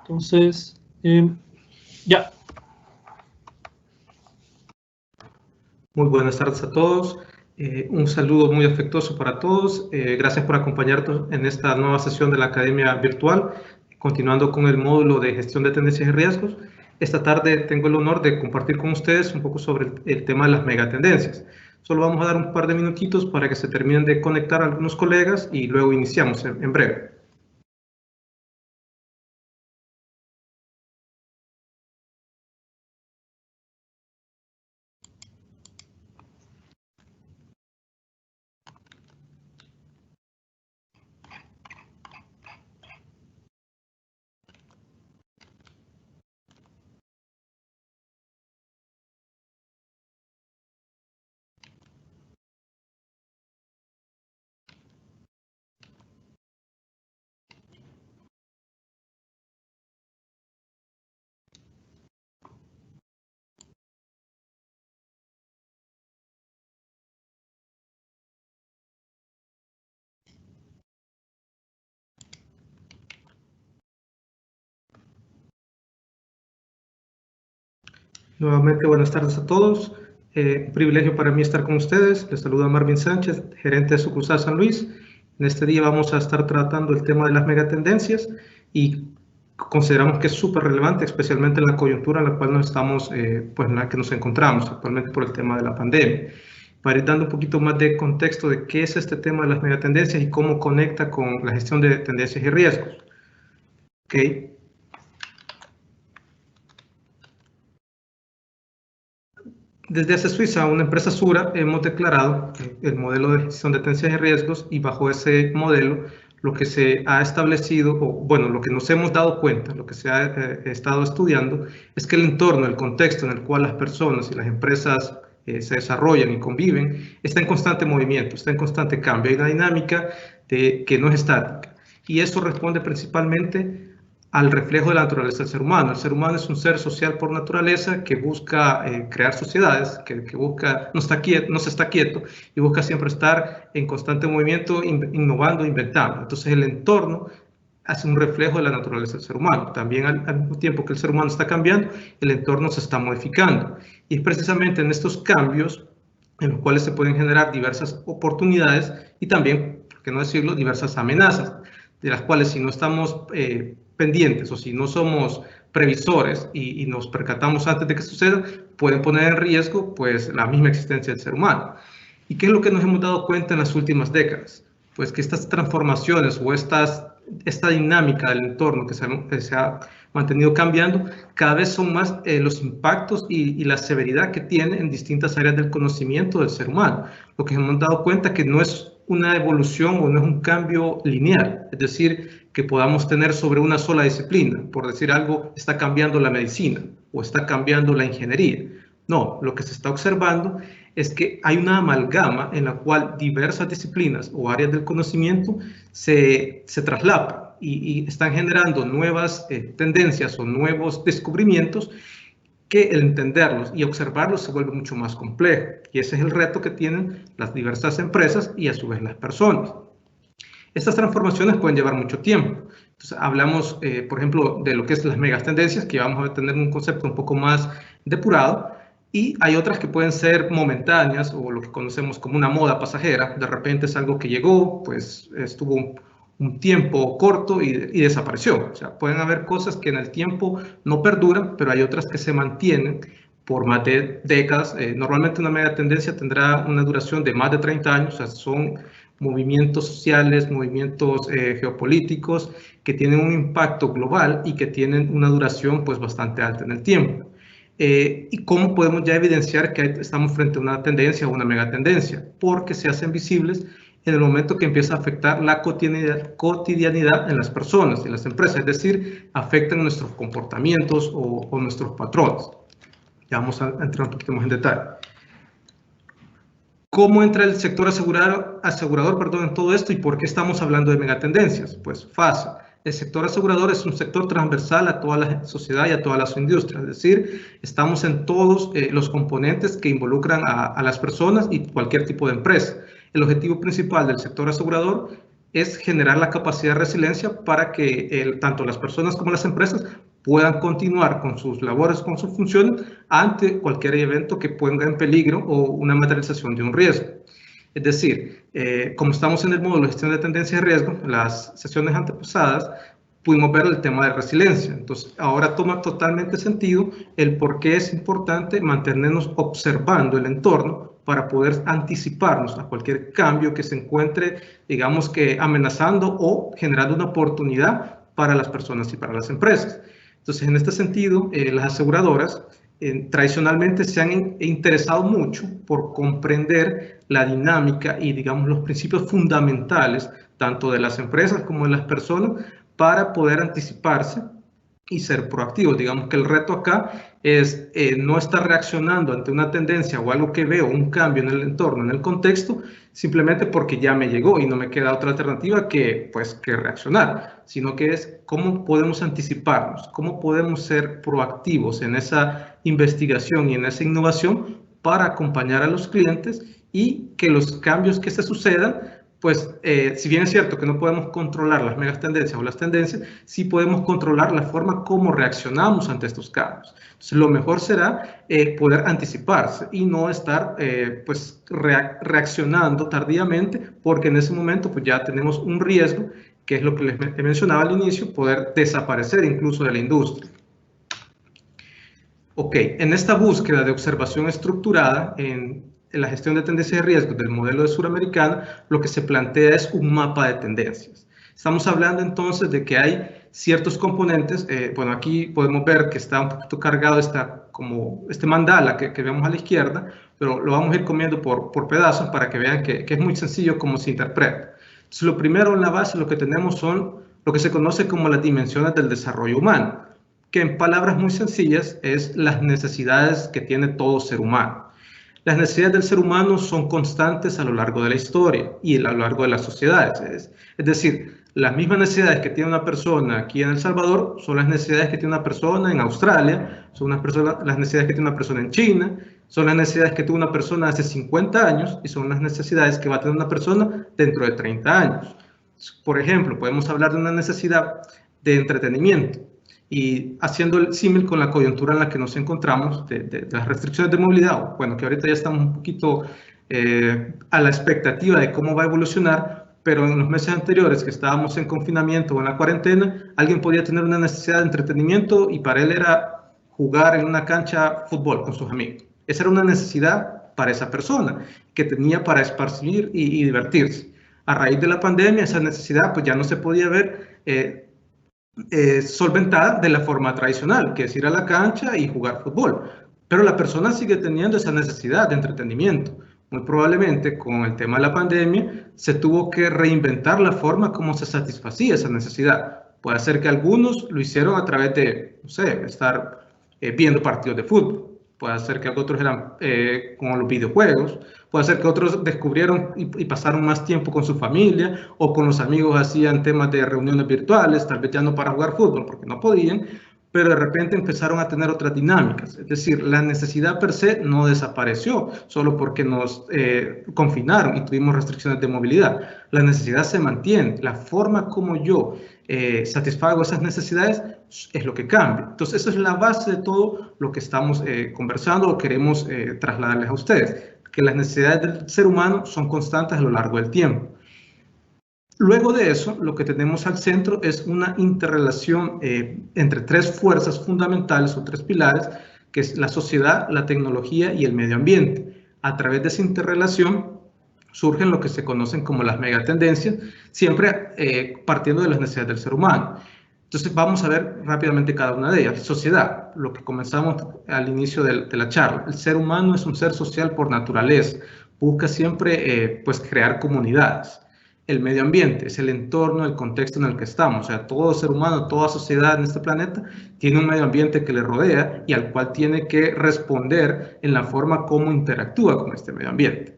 Entonces, ya. Muy buenas tardes a todos. Un saludo muy afectuoso para todos. Gracias por acompañarnos en esta nueva sesión de la Academia Virtual, continuando con el módulo de gestión de tendencias y riesgos. Esta tarde tengo el honor de compartir con ustedes un poco sobre el tema de las megatendencias. Solo vamos a dar un par de minutitos para que se terminen de conectar algunos colegas y luego iniciamos en breve. Nuevamente, buenas tardes a todos. Un privilegio para mí estar con ustedes. Les saluda Marvin Sánchez, gerente de sucursal San Luis. En este día vamos a estar tratando el tema de las megatendencias y consideramos que es súper relevante, especialmente en la coyuntura en la cual nos estamos, pues en la que nos encontramos actualmente por el tema de la pandemia. Para ir dando un poquito más de contexto de qué es este tema de las megatendencias y cómo conecta con la gestión de tendencias y riesgos. Okay. Desde ACE Suiza, una empresa Sura, hemos declarado el modelo de gestión de tendencias y riesgos, y bajo ese modelo lo que se ha establecido, o bueno, lo que nos hemos dado cuenta, lo que se ha estado estudiando, es que el entorno, el contexto en el cual las personas y las empresas se desarrollan y conviven, está en constante movimiento, está en constante cambio. Hay una dinámica que no es estática, y eso responde principalmente al reflejo de la naturaleza del ser humano. El ser humano es un ser social por naturaleza que busca crear sociedades, que busca, no se está quieto y busca siempre estar en constante movimiento, innovando, inventando. Entonces el entorno hace un reflejo de la naturaleza del ser humano. También al mismo tiempo que el ser humano está cambiando, el entorno se está modificando. Y es precisamente en estos cambios en los cuales se pueden generar diversas oportunidades y también, por qué no decirlo, diversas amenazas, de las cuales si no estamos pendientes o si no somos previsores y nos percatamos antes de que suceda, pueden poner en riesgo pues la misma existencia del ser humano. ¿Y qué es lo que nos hemos dado cuenta en las últimas décadas? Pues que estas transformaciones o esta dinámica del entorno que se ha mantenido cambiando, cada vez son más los impactos y la severidad que tiene en distintas áreas del conocimiento del ser humano. Lo que hemos dado cuenta que no es una evolución o no es un cambio lineal, es decir, que podamos tener sobre una sola disciplina. Por decir algo, está cambiando la medicina o está cambiando la ingeniería. No, lo que se está observando es que hay una amalgama en la cual diversas disciplinas o áreas del conocimiento se traslapan y están generando nuevas tendencias o nuevos descubrimientos que el entenderlos y observarlos se vuelve mucho más complejo. Y ese es el reto que tienen las diversas empresas y a su vez las personas. Estas transformaciones pueden llevar mucho tiempo. Entonces, hablamos, por ejemplo, de lo que es las megatendencias, que vamos a tener un concepto un poco más depurado, y hay otras que pueden ser momentáneas o lo que conocemos como una moda pasajera. De repente es algo que llegó, pues estuvo un tiempo corto y desapareció. O sea, pueden haber cosas que en el tiempo no perduran, pero hay otras que se mantienen por más de décadas. Normalmente una megatendencia tendrá una duración de más de 30 años, o sea, son movimientos sociales, movimientos geopolíticos que tienen un impacto global y que tienen una duración pues bastante alta en el tiempo. ¿Y cómo podemos ya evidenciar que estamos frente a una tendencia o una megatendencia? Porque se hacen visibles en el momento que empieza a afectar la cotidianidad en las personas, en las empresas, es decir, afectan nuestros comportamientos o nuestros patrones. Ya vamos a entrar un poquito más en detalle. ¿Cómo entra el sector asegurador en todo esto y por qué estamos hablando de megatendencias? Pues fácil. El sector asegurador es un sector transversal a toda la sociedad y a todas las industrias, es decir, estamos en todos los componentes que involucran a las personas y cualquier tipo de empresa. El objetivo principal del sector asegurador es generar la capacidad de resiliencia para que tanto las personas como las empresas puedan continuar con sus labores, con sus funciones, ante cualquier evento que ponga en peligro o una materialización de un riesgo. Es decir, como estamos en el módulo de gestión de tendencias de riesgo, las sesiones antepasadas pudimos ver el tema de resiliencia. Entonces, ahora toma totalmente sentido el por qué es importante mantenernos observando el entorno para poder anticiparnos a cualquier cambio que se encuentre, digamos que amenazando o generando una oportunidad para las personas y para las empresas. Entonces, en este sentido, las aseguradoras tradicionalmente se han interesado mucho por comprender la dinámica y, digamos, los principios fundamentales tanto de las empresas como de las personas para poder anticiparse y ser proactivos. Digamos que el reto acá es no estar reaccionando ante una tendencia o algo que veo, un cambio en el entorno, en el contexto, simplemente porque ya me llegó y no me queda otra alternativa que, pues, que reaccionar, sino que es cómo podemos anticiparnos, cómo podemos ser proactivos en esa investigación y en esa innovación para acompañar a los clientes y que los cambios que se sucedan, pues, si bien es cierto que no podemos controlar las megas tendencias o las tendencias, sí podemos controlar la forma como reaccionamos ante estos cambios. Entonces, lo mejor será poder anticiparse y no estar, pues, reaccionando tardíamente, porque en ese momento, pues, ya tenemos un riesgo, que es lo que les mencionaba al inicio, poder desaparecer incluso de la industria. Ok, en esta búsqueda de observación estructurada en la gestión de tendencias de riesgo del modelo de Suramericana, lo que se plantea es un mapa de tendencias. Estamos hablando entonces de que hay ciertos componentes, bueno, aquí podemos ver que está un poquito cargado como este mandala que vemos a la izquierda, pero lo vamos a ir comiendo por pedazos para que vean que es muy sencillo cómo se interpreta. Entonces, lo primero en la base, lo que tenemos son lo que se conoce como las dimensiones del desarrollo humano, que en palabras muy sencillas es las necesidades que tiene todo ser humano. Las necesidades del ser humano son constantes a lo largo de la historia y a lo largo de las sociedades. Es decir, las mismas necesidades que tiene una persona aquí en El Salvador son las necesidades que tiene una persona en Australia, son las necesidades que tiene una persona en China, son las necesidades que tuvo una persona hace 50 años y son las necesidades que va a tener una persona dentro de 30 años. Por ejemplo, podemos hablar de una necesidad de entretenimiento. Y haciendo el símil con la coyuntura en la que nos encontramos, de las restricciones de movilidad, bueno, que ahorita ya estamos un poquito a la expectativa de cómo va a evolucionar, pero en los meses anteriores que estábamos en confinamiento o en la cuarentena, alguien podía tener una necesidad de entretenimiento y para él era jugar en una cancha fútbol con sus amigos. Esa era una necesidad para esa persona, que tenía para esparcir y divertirse. A raíz de la pandemia, esa necesidad pues ya no se podía ver solventada de la forma tradicional, que es ir a la cancha y jugar fútbol. Pero la persona sigue teniendo esa necesidad de entretenimiento. Muy probablemente con el tema de la pandemia se tuvo que reinventar la forma como se satisfacía esa necesidad. Puede ser que algunos lo hicieron a través de, no sé, estar viendo partidos de fútbol. Puede ser que otros eran con los videojuegos. Puede ser que otros descubrieron y pasaron más tiempo con su familia o con los amigos, hacían temas de reuniones virtuales, tal vez ya no para jugar fútbol porque no podían, pero de repente empezaron a tener otras dinámicas. Es decir, la necesidad per se no desapareció solo porque nos confinaron y tuvimos restricciones de movilidad. La necesidad se mantiene. La forma como yo satisfago esas necesidades es lo que cambia. Entonces, esa es la base de todo lo que estamos conversando o queremos trasladarles a ustedes, que las necesidades del ser humano son constantes a lo largo del tiempo. Luego de eso, lo que tenemos al centro es una interrelación entre tres fuerzas fundamentales o tres pilares, que es la sociedad, la tecnología y el medio ambiente. A través de esa interrelación surgen lo que se conocen como las megatendencias, siempre partiendo de las necesidades del ser humano. Entonces vamos a ver rápidamente cada una de ellas. Sociedad, lo que comenzamos al inicio de la charla. El ser humano es un ser social por naturaleza, busca siempre pues crear comunidades. El medio ambiente es el entorno, el contexto en el que estamos. O sea, todo ser humano, toda sociedad en este planeta tiene un medio ambiente que le rodea y al cual tiene que responder en la forma como interactúa con este medio ambiente.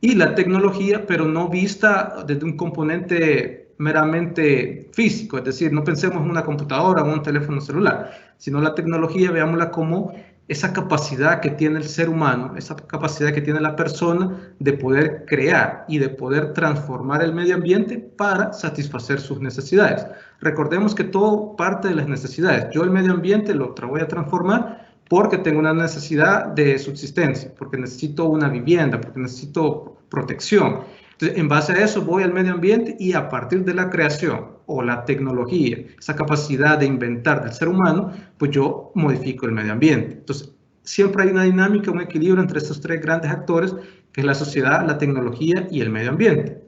Y la tecnología, pero no vista desde un componente meramente físico, es decir, no pensemos en una computadora o un teléfono celular, sino la tecnología, veámosla como esa capacidad que tiene el ser humano, esa capacidad que tiene la persona de poder crear y de poder transformar el medio ambiente para satisfacer sus necesidades. Recordemos que todo parte de las necesidades. Yo el medio ambiente lo voy a transformar porque tengo una necesidad de subsistencia, porque necesito una vivienda, porque necesito protección. Entonces, en base a eso voy al medio ambiente y a partir de la creación o la tecnología, esa capacidad de inventar del ser humano, pues yo modifico el medio ambiente. Entonces, siempre hay una dinámica, un equilibrio entre estos tres grandes actores, que es la sociedad, la tecnología y el medio ambiente.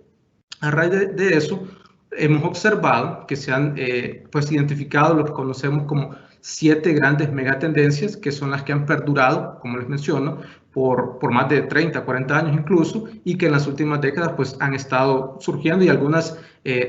A raíz de eso, hemos observado que se han pues identificado lo que conocemos como 7 grandes megatendencias, que son las que han perdurado, como les menciono, por más de 30, 40 años incluso, y que en las últimas décadas pues han estado surgiendo y algunas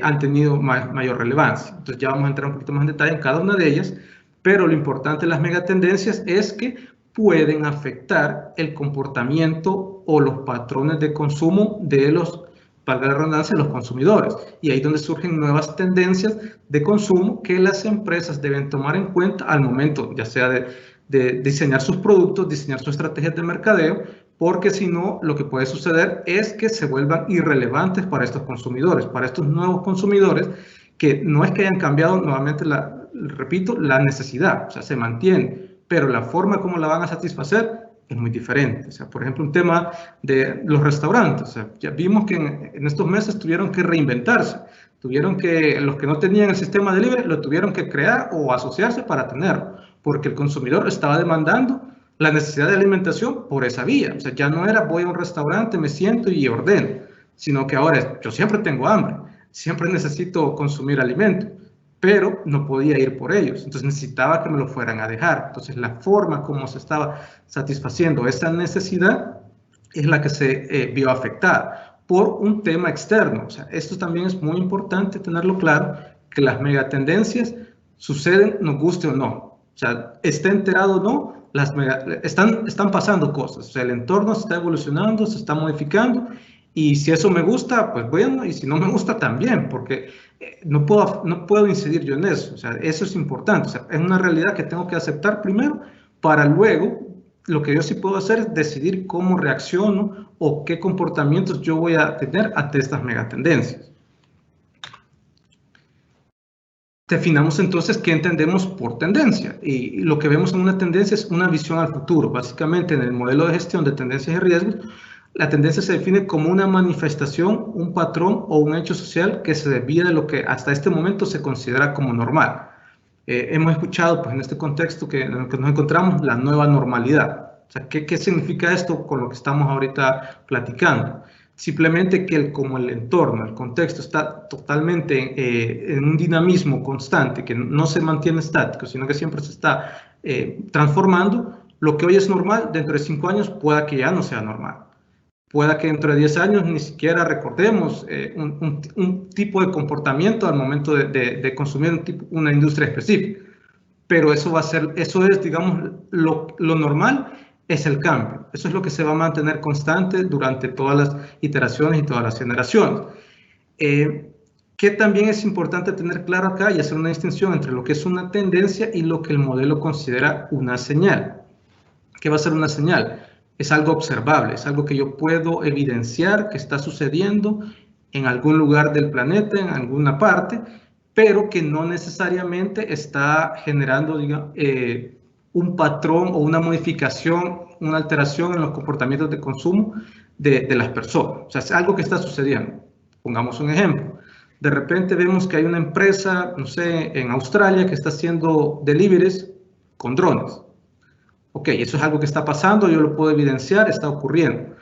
han tenido mayor relevancia. Entonces ya vamos a entrar un poquito más en detalle en cada una de ellas, pero lo importante de las megatendencias es que pueden afectar el comportamiento o los patrones de consumo de los, valga la redundancia, los consumidores. Y ahí es donde surgen nuevas tendencias de consumo que las empresas deben tomar en cuenta al momento, ya sea de diseñar sus productos, diseñar sus estrategias de mercadeo, porque si no, lo que puede suceder es que se vuelvan irrelevantes para estos consumidores, para estos nuevos consumidores, que no es que hayan cambiado nuevamente, repito, la necesidad, o sea, se mantiene, pero la forma como la van a satisfacer es muy diferente. O sea, por ejemplo, un tema de los restaurantes. O sea, ya vimos que en estos meses tuvieron que reinventarse. Tuvieron que, los que no tenían el sistema de libre, lo tuvieron que crear o asociarse para tenerlo, porque el consumidor estaba demandando la necesidad de alimentación por esa vía. O sea, ya no era voy a un restaurante, me siento y ordeno, sino que ahora es, yo siempre tengo hambre, siempre necesito consumir alimento, pero no podía ir por ellos, entonces necesitaba que me lo fueran a dejar. Entonces la forma como se estaba satisfaciendo esa necesidad es la que se vio afectada por un tema externo. O sea, esto también es muy importante tenerlo claro, que las megatendencias suceden, nos guste o no. O sea, esté enterado o no, están pasando cosas. O sea, el entorno se está evolucionando, se está modificando, y si eso me gusta, pues bueno, y si no me gusta también, porque no puedo incidir yo en eso. O sea, eso es importante. O sea, es una realidad que tengo que aceptar primero para luego, lo que yo sí puedo hacer es decidir cómo reacciono o qué comportamientos yo voy a tener ante estas megatendencias. Definamos entonces qué entendemos por tendencia, y lo que vemos en una tendencia es una visión al futuro. Básicamente, en el modelo de gestión de tendencias y riesgos, la tendencia se define como una manifestación, un patrón o un hecho social que se desvía de lo que hasta este momento se considera como normal. Hemos escuchado, pues, en este contexto en el que nos encontramos, la nueva normalidad. O sea, ¿qué significa esto con lo que estamos ahorita platicando? Simplemente que como el entorno, el contexto está totalmente en un dinamismo constante, que no se mantiene estático, sino que siempre se está transformando, lo que hoy es normal, dentro de 5 años pueda que ya no sea normal. Pueda que dentro de 10 años ni siquiera recordemos un tipo de comportamiento al momento de consumir una industria específica. Pero eso es, digamos, lo normal es el cambio. Eso es lo que se va a mantener constante durante todas las iteraciones y todas las generaciones. Que también es importante tener claro acá y hacer una distinción entre lo que es una tendencia y lo que el modelo considera una señal. ¿Qué va a ser una señal? Es algo observable, es algo que yo puedo evidenciar que está sucediendo en algún lugar del planeta, en alguna parte, pero que no necesariamente está generando, digamos, un patrón o una modificación, una alteración en los comportamientos de consumo de las personas. O sea, es algo que está sucediendo. Pongamos un ejemplo. De repente vemos que hay una empresa, no sé, en Australia que está haciendo deliveries con drones. Ok, eso es algo que está pasando, yo lo puedo evidenciar, está ocurriendo.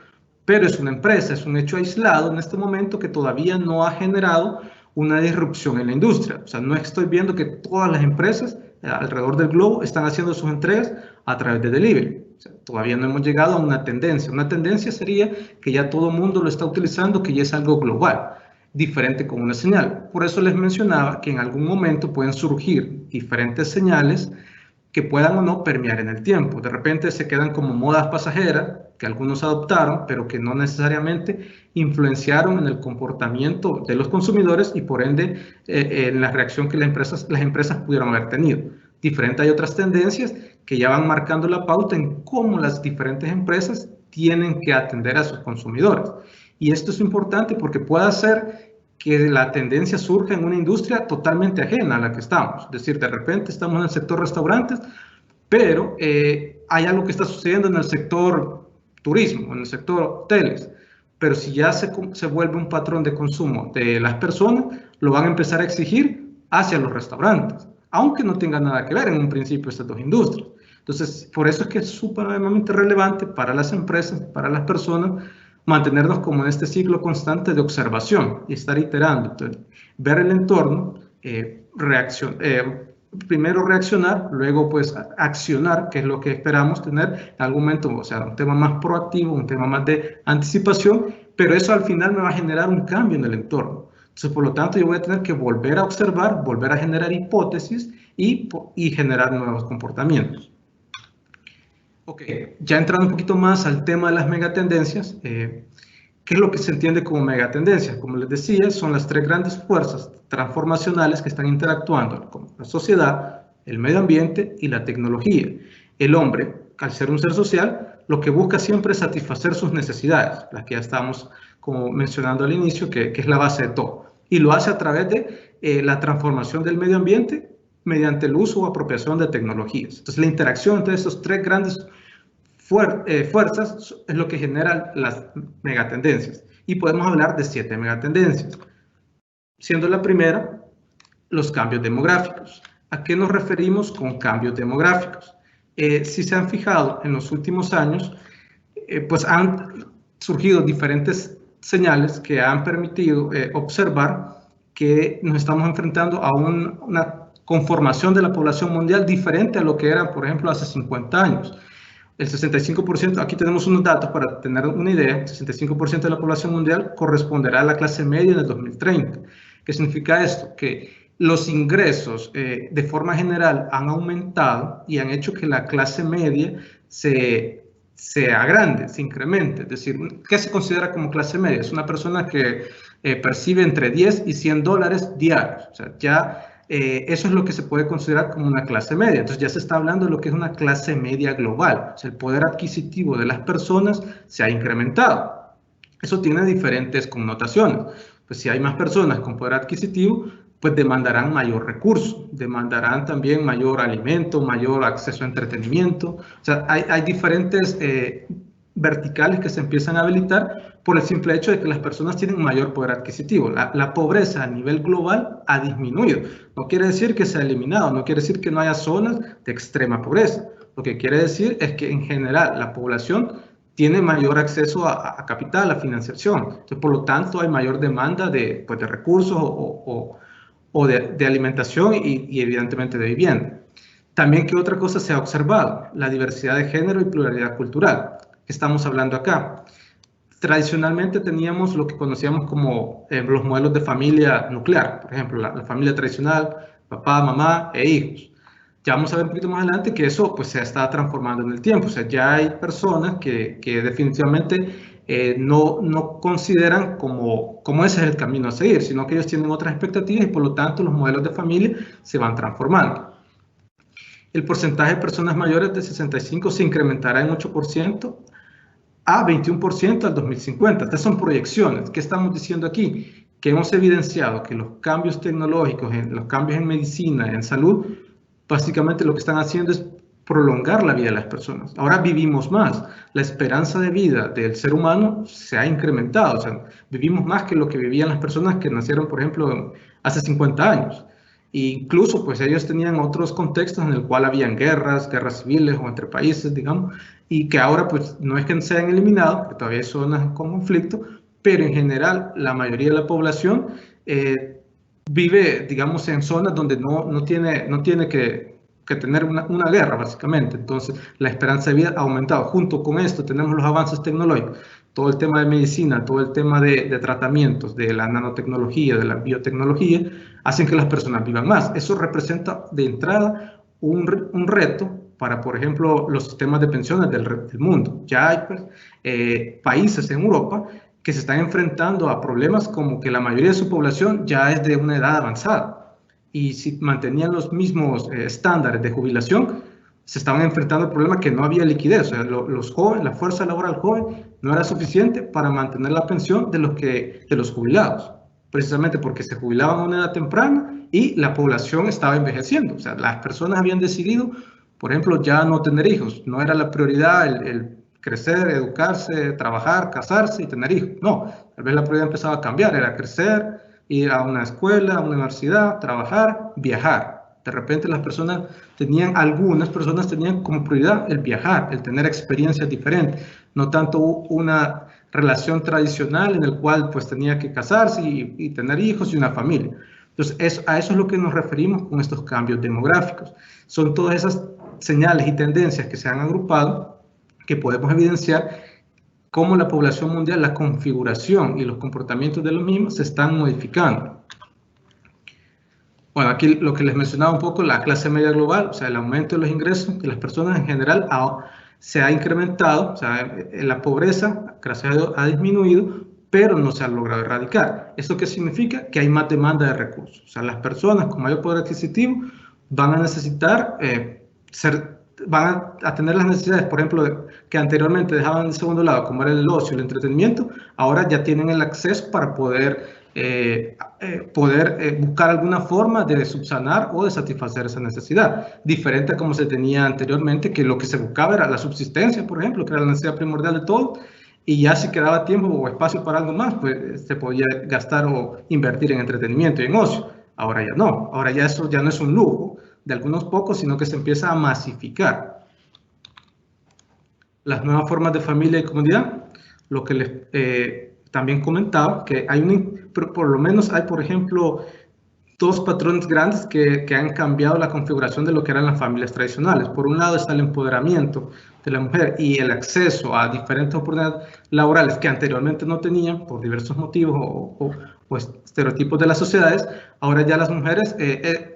Pero es una empresa, es un hecho aislado en este momento que todavía no ha generado una disrupción en la industria. O sea, no estoy viendo que todas las empresas alrededor del globo están haciendo sus entregas a través de delivery. O sea, todavía no hemos llegado a una tendencia. Una tendencia sería que ya todo el mundo lo está utilizando, que ya es algo global, diferente con una señal. Por eso les mencionaba que en algún momento pueden surgir diferentes señales que puedan o no permear en el tiempo. De repente se quedan como modas pasajeras, que algunos adoptaron, pero que no necesariamente influenciaron en el comportamiento de los consumidores y por ende en la reacción que las empresas pudieron haber tenido. Diferente hay otras tendencias que ya van marcando la pauta en cómo las diferentes empresas tienen que atender a sus consumidores. Y esto es importante porque puede hacer que la tendencia surja en una industria totalmente ajena a la que estamos. Es decir, de repente estamos en el sector restaurantes, pero hay algo que está sucediendo en el sector turismo, en el sector hoteles. Pero si ya se vuelve un patrón de consumo de las personas, lo van a empezar a exigir hacia los restaurantes, aunque no tenga nada que ver en un principio estas dos industrias. Entonces, por eso es que es supremamente relevante para las empresas, para las personas, mantenernos como en este ciclo constante de observación y estar iterando. Entonces, ver el entorno, primero reaccionar, luego pues accionar, que es lo que esperamos tener en algún momento, o sea, un tema más proactivo, un tema más de anticipación, pero eso al final me va a generar un cambio en el entorno. Entonces, por lo tanto, yo voy a tener que volver a observar, volver a generar hipótesis y generar nuevos comportamientos. Ok, ya entrando un poquito más al tema de las megatendencias, ¿qué es lo que se entiende como megatendencias? Como les decía, son las tres grandes fuerzas transformacionales que están interactuando con la sociedad, el medio ambiente y la tecnología. El hombre, al ser un ser social, lo que busca siempre es satisfacer sus necesidades, las que ya estábamos como mencionando al inicio, que es la base de todo. Y lo hace a través de la transformación del medio ambiente mediante el uso o apropiación de tecnologías. Entonces, la interacción entre estos tres grandes fuerzas es lo que genera las megatendencias. Y podemos hablar de 7 megatendencias. Siendo la primera, los cambios demográficos. ¿A qué nos referimos con cambios demográficos? Si se han fijado en los últimos años, pues han surgido diferentes señales que han permitido observar que nos estamos enfrentando a una conformación de la población mundial diferente a lo que era, por ejemplo, hace 50 años. El 65%, aquí tenemos unos datos para tener una idea, el 65% de la población mundial corresponderá a la clase media en el 2030. ¿Qué significa esto? Que los ingresos de forma general han aumentado y han hecho que la clase media se agrande, se incremente. Es decir, ¿qué se considera como clase media? Es una persona que percibe entre 10 y 100 dólares diarios. O sea, ya eso es lo que se puede considerar como una clase media. Entonces ya se está hablando de lo que es una clase media global. O sea, el poder adquisitivo de las personas se ha incrementado. Eso tiene diferentes connotaciones. Pues si hay más personas con poder adquisitivo, pues demandarán mayor recurso, demandarán también mayor alimento, mayor acceso a entretenimiento. O sea, hay diferentes verticales que se empiezan a habilitar por el simple hecho de que las personas tienen mayor poder adquisitivo. La pobreza a nivel global ha disminuido. No quiere decir que se ha eliminado, no quiere decir que no haya zonas de extrema pobreza. Lo que quiere decir es que en general la población tiene mayor acceso a capital, a financiación. Entonces, por lo tanto, hay mayor demanda de recursos o de alimentación y evidentemente de vivienda. También, ¿qué otra cosa se ha observado? La diversidad de género y pluralidad cultural. ¿Qué estamos hablando acá? Tradicionalmente teníamos lo que conocíamos como los modelos de familia nuclear. Por ejemplo, la familia tradicional, papá, mamá e hijos. Ya vamos a ver un poquito más adelante que eso pues se está transformando en el tiempo. O sea, ya hay personas que definitivamente no consideran como ese es el camino a seguir, sino que ellos tienen otras expectativas y por lo tanto los modelos de familia se van transformando. El porcentaje de personas mayores de 65 se incrementará en 8% a 21% al 2050. Estas son proyecciones. ¿Qué estamos diciendo aquí? Que hemos evidenciado que los cambios tecnológicos, los cambios en medicina, en salud, básicamente lo que están haciendo es prolongar la vida de las personas. Ahora vivimos más. La esperanza de vida del ser humano se ha incrementado. O sea, vivimos más que lo que vivían las personas que nacieron, por ejemplo, hace 50 años. E incluso, pues ellos tenían otros contextos en el cual habían guerras civiles o entre países, digamos, y que ahora, pues, no es que se hayan eliminado, porque todavía hay zonas con conflicto, pero en general la mayoría de la población vive, digamos, en zonas donde no tiene que tener una guerra, básicamente. Entonces, la esperanza de vida ha aumentado. Junto con esto tenemos los avances tecnológicos, todo el tema de medicina, todo el tema de tratamientos, de la nanotecnología, de la biotecnología, hacen que las personas vivan más. Eso representa de entrada un reto para, por ejemplo, los sistemas de pensiones del mundo. Ya hay pues, países en Europa que se están enfrentando a problemas como que la mayoría de su población ya es de una edad avanzada. y si mantenían los mismos estándares de jubilación, se estaban enfrentando al problema que no había liquidez. O sea, los jóvenes, la fuerza laboral joven no era suficiente para mantener la pensión de los jubilados, precisamente porque se jubilaban a una edad temprana y la población estaba envejeciendo. O sea, las personas habían decidido, por ejemplo, ya no tener hijos. No era la prioridad el crecer, educarse, trabajar, casarse y tener hijos. No, tal vez la prioridad empezaba a cambiar, era crecer, ir a una escuela, a una universidad, trabajar, viajar. De repente algunas personas tenían como prioridad el viajar, el tener experiencias diferentes, no tanto una relación tradicional en el cual pues tenía que casarse y tener hijos y una familia. Entonces, a eso es lo que nos referimos con estos cambios demográficos. Son todas esas señales y tendencias que se han agrupado que podemos evidenciar cómo la población mundial, la configuración y los comportamientos de los mismos se están modificando. Bueno, aquí lo que les mencionaba un poco, la clase media global, o sea, el aumento de los ingresos de las personas en general se ha incrementado, o sea, la pobreza, gracias a Dios, ha disminuido, pero no se ha logrado erradicar. ¿Esto qué significa? Que hay más demanda de recursos. O sea, las personas con mayor poder adquisitivo van a necesitar van a tener las necesidades, por ejemplo, que anteriormente dejaban en segundo lado, como era el ocio, el entretenimiento, ahora ya tienen el acceso para poder buscar alguna forma de subsanar o de satisfacer esa necesidad, diferente a como se tenía anteriormente, que lo que se buscaba era la subsistencia, por ejemplo, que era la necesidad primordial de todo, y ya si quedaba tiempo o espacio para algo más, pues se podía gastar o invertir en entretenimiento y en ocio. Ahora ya no, ahora ya eso ya no es un lujo de algunos pocos, sino que se empieza a masificar. Las nuevas formas de familia y comunidad, lo que les también comentaba, que por lo menos hay, por ejemplo, dos patrones grandes que han cambiado la configuración de lo que eran las familias tradicionales. Por un lado está el empoderamiento de la mujer y el acceso a diferentes oportunidades laborales que anteriormente no tenían por diversos motivos o estereotipos de las sociedades. Ahora ya las mujeres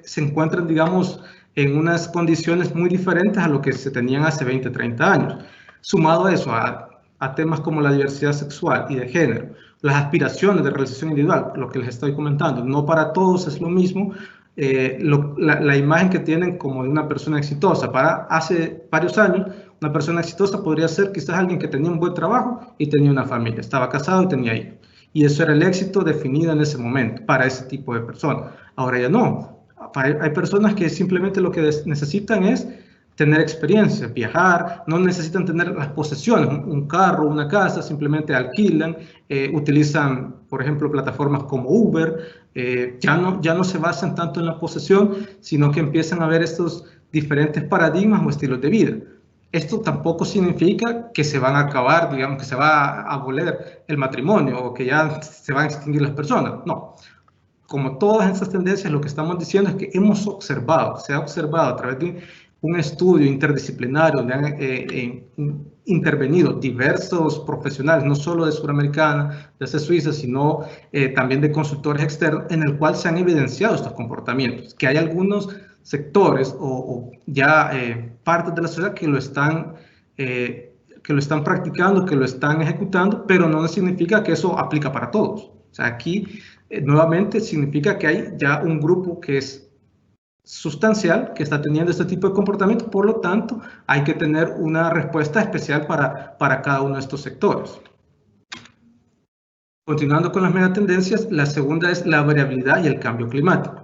se encuentran, digamos, en unas condiciones muy diferentes a lo que se tenían hace 20, 30 años. Sumado a eso, a temas como la diversidad sexual y de género, las aspiraciones de realización individual, lo que les estoy comentando, no para todos es lo mismo, la imagen que tienen como de una persona exitosa. Para hace varios años, una persona exitosa podría ser quizás alguien que tenía un buen trabajo y tenía una familia, estaba casado y tenía hijos. Y eso era el éxito definido en ese momento para ese tipo de personas. Ahora ya no. Hay personas que simplemente lo que necesitan es tener experiencia, viajar, no necesitan tener las posesiones, un carro, una casa, simplemente alquilan, utilizan, por ejemplo, plataformas como Uber, ya no se basan tanto en la posesión, sino que empiezan a ver estos diferentes paradigmas o estilos de vida. Esto tampoco significa que se van a acabar, digamos, que se va a abolir el matrimonio o que ya se van a extinguir las personas, no. Como todas estas tendencias, lo que estamos diciendo es que se ha observado a través de un estudio interdisciplinario donde han intervenido diversos profesionales, no solo de Suramericana, de Suiza, sino también de consultores externos, en el cual se han evidenciado estos comportamientos, que hay algunos sectores o ya partes de la sociedad que lo están practicando, que lo están ejecutando, pero no significa que eso aplica para todos. O sea, aquí nuevamente significa que hay ya un grupo que es sustancial, que está teniendo este tipo de comportamiento, por lo tanto, hay que tener una respuesta especial para cada uno de estos sectores. Continuando con las megatendencias, la segunda es la variabilidad y el cambio climático.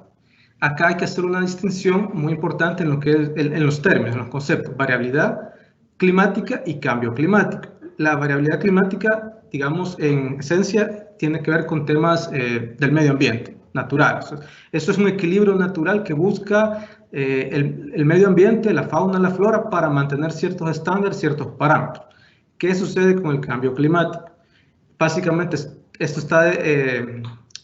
Acá hay que hacer una distinción muy importante en lo que es, en los términos, en los conceptos, variabilidad climática y cambio climático. La variabilidad climática, digamos, en esencia, tiene que ver con temas del medio ambiente, natural. Eso es un equilibrio natural que busca el medio ambiente, la fauna, la flora, para mantener ciertos estándares, ciertos parámetros. ¿Qué sucede con el cambio climático? Básicamente, esto está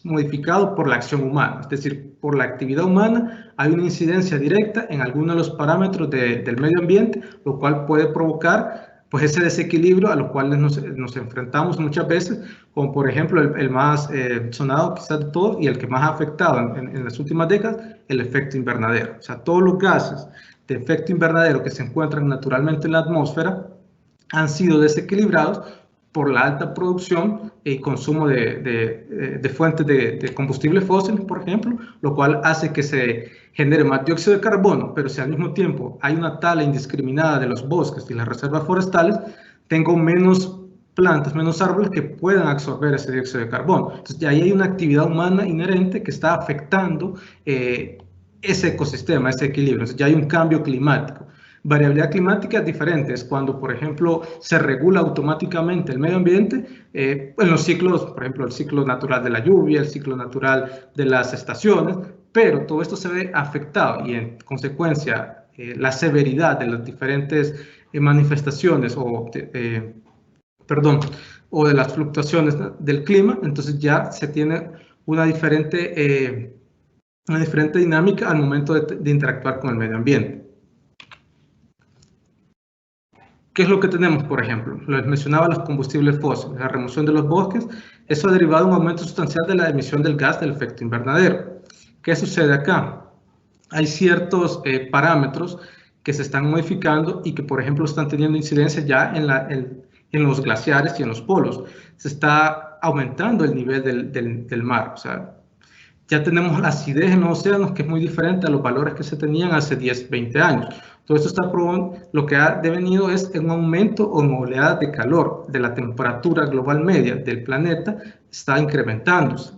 modificado por la acción humana, es decir, por la actividad humana hay una incidencia directa en algunos de los parámetros del medio ambiente, lo cual puede provocar pues ese desequilibrio a los cuales nos enfrentamos muchas veces, como por ejemplo el más sonado quizás de todos y el que más ha afectado en las últimas décadas, el efecto invernadero. O sea, todos los gases de efecto invernadero que se encuentran naturalmente en la atmósfera han sido desequilibrados por la alta producción y consumo de fuentes de combustibles fósiles, por ejemplo, lo cual hace que se genere más dióxido de carbono, pero si al mismo tiempo hay una tala indiscriminada de los bosques y las reservas forestales, tengo menos plantas, menos árboles que puedan absorber ese dióxido de carbono. Entonces, ahí hay una actividad humana inherente que está afectando ese ecosistema, ese equilibrio. Entonces, ya hay un cambio climático. Variabilidad climática es diferente, es cuando, por ejemplo, se regula automáticamente el medio ambiente en los ciclos, por ejemplo, el ciclo natural de la lluvia, el ciclo natural de las estaciones, pero todo esto se ve afectado y en consecuencia la severidad de las diferentes manifestaciones o de las fluctuaciones del clima, entonces ya se tiene una diferente dinámica al momento de interactuar con el medio ambiente. ¿Qué es lo que tenemos, por ejemplo? Les mencionaba los combustibles fósiles, la remoción de los bosques. Eso ha derivado un aumento sustancial de la emisión del gas del efecto invernadero. ¿Qué sucede acá? Hay ciertos parámetros que se están modificando y que, por ejemplo, están teniendo incidencia ya en los glaciares y en los polos. Se está aumentando el nivel del mar. O sea, ya tenemos acidez en los océanos, que es muy diferente a los valores que se tenían hace 10, 20 años. Todo esto está probando, lo que ha devenido es un aumento o una oleada de calor de la temperatura global media del planeta está incrementándose.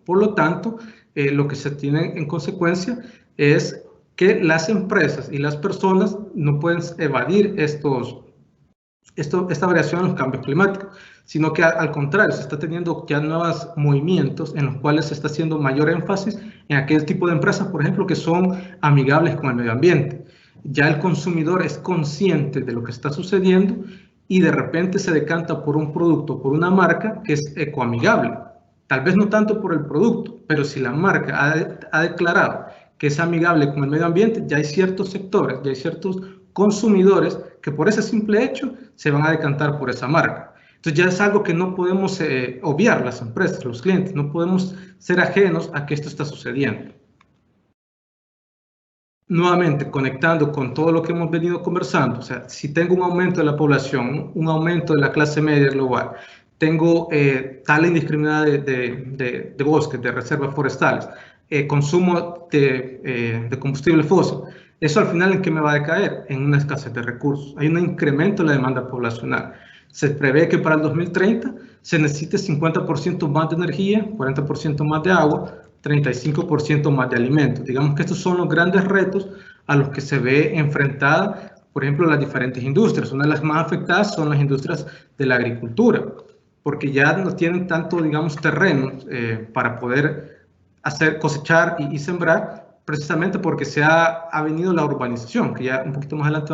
Por lo tanto, lo que se tiene en consecuencia es que las empresas y las personas no pueden evadir esta variación en los cambios climáticos, sino que al contrario, se está teniendo ya nuevos movimientos en los cuales se está haciendo mayor énfasis en aquel tipo de empresas, por ejemplo, que son amigables con el medio ambiente. Ya el consumidor es consciente de lo que está sucediendo y de repente se decanta por un producto, por una marca que es ecoamigable. Tal vez no tanto por el producto, pero si la marca ha declarado que es amigable con el medio ambiente, ya hay ciertos sectores, ya hay ciertos consumidores que por ese simple hecho se van a decantar por esa marca. Entonces ya es algo que no podemos obviar las empresas, los clientes, no podemos ser ajenos a que esto está sucediendo. Nuevamente, conectando con todo lo que hemos venido conversando, o sea, si tengo un aumento de la población, un aumento de la clase media global, tengo tala indiscriminada de bosques, de reservas forestales, consumo de combustible fósil, eso al final ¿en qué me va a decaer? En una escasez de recursos. Hay un incremento en la demanda poblacional. Se prevé que para el 2030 se necesite 50% más de energía, 40% más de agua, 35% más de alimentos. Digamos que estos son los grandes retos a los que se ve enfrentada, por ejemplo, las diferentes industrias. Una de las más afectadas son las industrias de la agricultura, porque ya no tienen tanto, digamos, terreno para poder cosechar y sembrar, precisamente porque ha venido la urbanización, que ya un poquito más adelante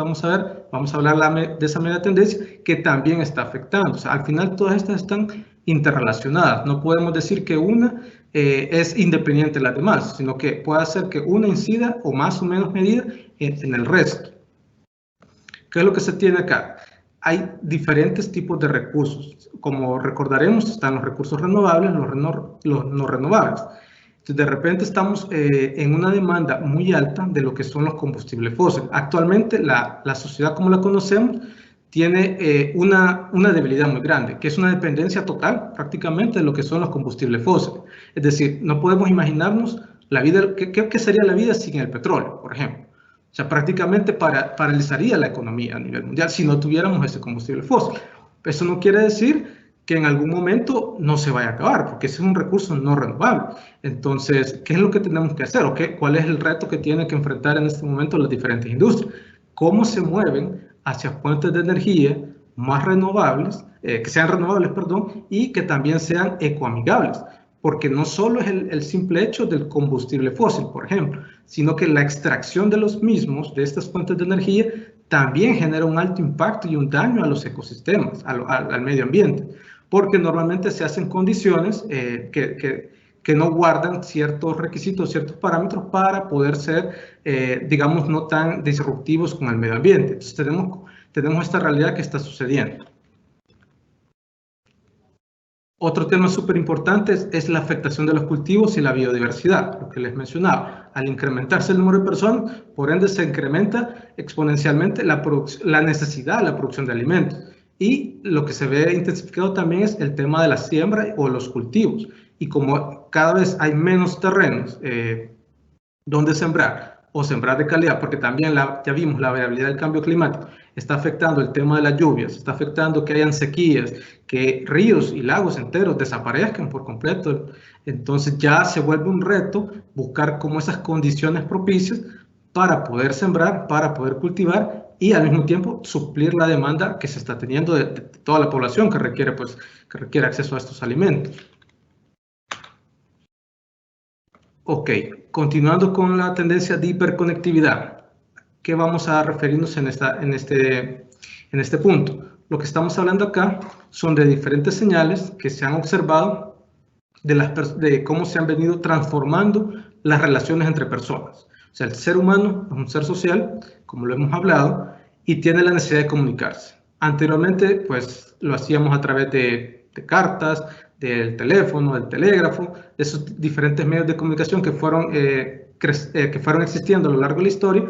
vamos a hablar de esa media tendencia que también está afectando. O sea, al final todas estas están interrelacionadas. No podemos decir que una es independiente de las demás, sino que puede hacer que una incida o más o menos medida en el resto. ¿Qué es lo que se tiene acá? Hay diferentes tipos de recursos. Como recordaremos, están los recursos renovables, los no renovables. Entonces, de repente estamos en una demanda muy alta de lo que son los combustibles fósiles. Actualmente la sociedad como la conocemos tiene una debilidad muy grande, que es una dependencia total prácticamente de lo que son los combustibles fósiles. Es decir, no podemos imaginarnos la vida, ¿qué sería la vida sin el petróleo, por ejemplo? O sea, prácticamente paralizaría la economía a nivel mundial si no tuviéramos ese combustible fósil. Eso no quiere decir que en algún momento no se vaya a acabar, porque ese es un recurso no renovable. Entonces, ¿qué es lo que tenemos que hacer? ¿Cuál es el reto que tienen que enfrentar en este momento las diferentes industrias? ¿Cómo se mueven hacia fuentes de energía más renovables, que sean renovables, perdón, y que también sean ecoamigables? Porque no solo es el simple hecho del combustible fósil, por ejemplo, sino que la extracción de los mismos, de estas fuentes de energía, también genera un alto impacto y un daño a los ecosistemas, al medio ambiente, porque normalmente se hacen condiciones que no guardan ciertos requisitos, ciertos parámetros para poder ser, digamos, no tan disruptivos con el medio ambiente. Entonces tenemos esta realidad que está sucediendo. Otro tema súper importante es la afectación de los cultivos y la biodiversidad, lo que les mencionaba. Al incrementarse el número de personas, por ende se incrementa exponencialmente la necesidad de la producción de alimentos. Y lo que se ve intensificado también es el tema de la siembra o los cultivos. Y como cada vez hay menos terrenos donde sembrar o sembrar de calidad, porque también ya vimos la variabilidad del cambio climático, está afectando el tema de las lluvias, está afectando que hayan sequías, que ríos y lagos enteros desaparezcan por completo. Entonces ya se vuelve un reto buscar como esas condiciones propicias para poder sembrar, para poder cultivar y al mismo tiempo suplir la demanda que se está teniendo de toda la población que requiere acceso a estos alimentos. Ok, continuando con la tendencia de hiperconectividad, ¿qué vamos a referirnos en este punto? Lo que estamos hablando acá son de diferentes señales que se han observado de cómo se han venido transformando las relaciones entre personas. O sea, el ser humano es un ser social, como lo hemos hablado, y tiene la necesidad de comunicarse. Anteriormente, pues, lo hacíamos a través de cartas, del teléfono, del telégrafo, esos diferentes medios de comunicación que fueron existiendo a lo largo de la historia,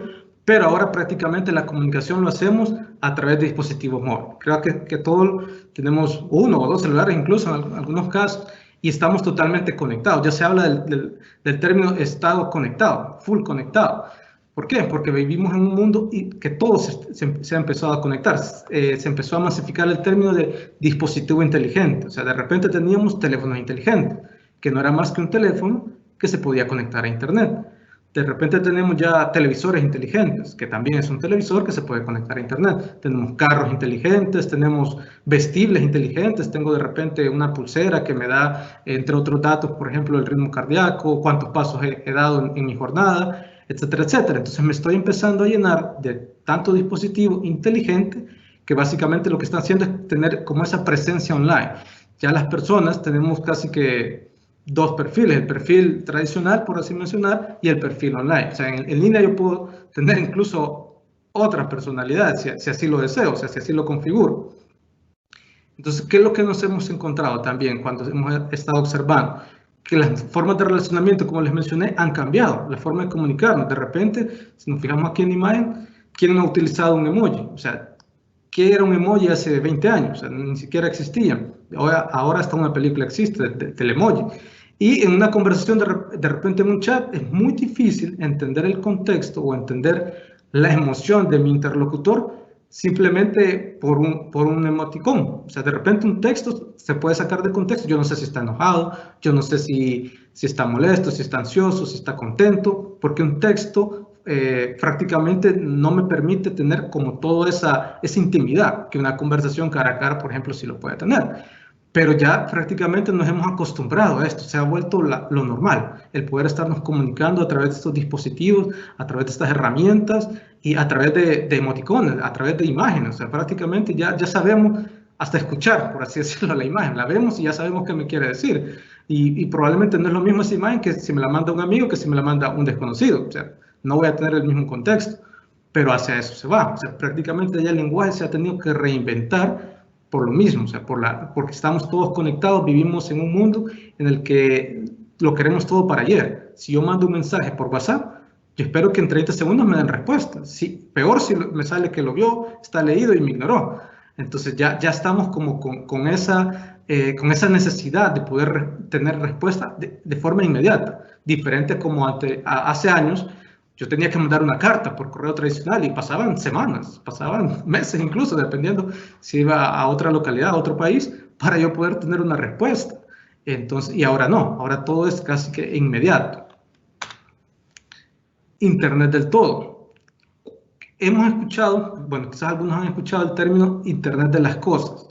pero ahora prácticamente la comunicación lo hacemos a través de dispositivos móviles. Creo que todos tenemos uno o dos celulares, incluso en algunos casos, y estamos totalmente conectados. Ya se habla del término estado conectado, full conectado. ¿Por qué? Porque vivimos en un mundo que todo se ha empezado a conectar. Se empezó a masificar el término de dispositivo inteligente. O sea, de repente teníamos teléfonos inteligentes, que no era más que un teléfono que se podía conectar a Internet. De repente tenemos ya televisores inteligentes, que también es un televisor que se puede conectar a Internet. Tenemos carros inteligentes, tenemos vestibles inteligentes, tengo de repente una pulsera que me da, entre otros datos, por ejemplo, el ritmo cardíaco, cuántos pasos he dado en mi jornada, etcétera, etcétera. Entonces me estoy empezando a llenar de tanto dispositivo inteligente que básicamente lo que están haciendo es tener como esa presencia online. Ya las personas tenemos casi que dos perfiles, el perfil tradicional, por así mencionar, y el perfil online. O sea, en línea yo puedo tener incluso otra personalidad, si así lo deseo, o sea, si así lo configuro. Entonces, ¿qué es lo que nos hemos encontrado también cuando hemos estado observando? Que las formas de relacionamiento, como les mencioné, han cambiado, la forma de comunicarnos. De repente, si nos fijamos aquí en la imagen, ¿quién ha utilizado un emoji? O sea, ¿qué era un emoji hace 20 años? O sea, ni siquiera existían. Ahora hasta una película existe del emoji. Y en una conversación, de repente en un chat, es muy difícil entender el contexto o entender la emoción de mi interlocutor simplemente por un emoticón. O sea, de repente un texto se puede sacar de contexto. Yo no sé si está enojado, yo no sé si está molesto, si está ansioso, si está contento, porque un texto prácticamente no me permite tener como toda esa intimidad que una conversación cara a cara, por ejemplo, sí lo puede tener. Pero ya prácticamente nos hemos acostumbrado a esto, se ha vuelto lo normal, el poder estarnos comunicando a través de estos dispositivos, a través de estas herramientas y a través de emoticones, a través de imágenes. O sea, prácticamente ya sabemos hasta escuchar, por así decirlo, la imagen, la vemos y ya sabemos qué me quiere decir. Y probablemente no es lo mismo esa imagen que si me la manda un amigo que si me la manda un desconocido. O sea, no voy a tener el mismo contexto, pero hacia eso se va. O sea, prácticamente ya el lenguaje se ha tenido que reinventar por lo mismo, o sea, porque estamos todos conectados, vivimos en un mundo en el que lo queremos todo para ayer. Si yo mando un mensaje por WhatsApp, yo espero que en 30 segundos me den respuesta. Peor si me sale que lo vio, está leído y me ignoró. Entonces ya estamos como con esa necesidad de poder tener respuesta de forma inmediata, diferente como hace años. Yo tenía que mandar una carta por correo tradicional y pasaban semanas, pasaban meses incluso, dependiendo si iba a otra localidad, a otro país, para yo poder tener una respuesta. Entonces, y ahora no, ahora todo es casi que inmediato. Internet del todo. Hemos escuchado, bueno, quizás algunos han escuchado el término Internet de las cosas.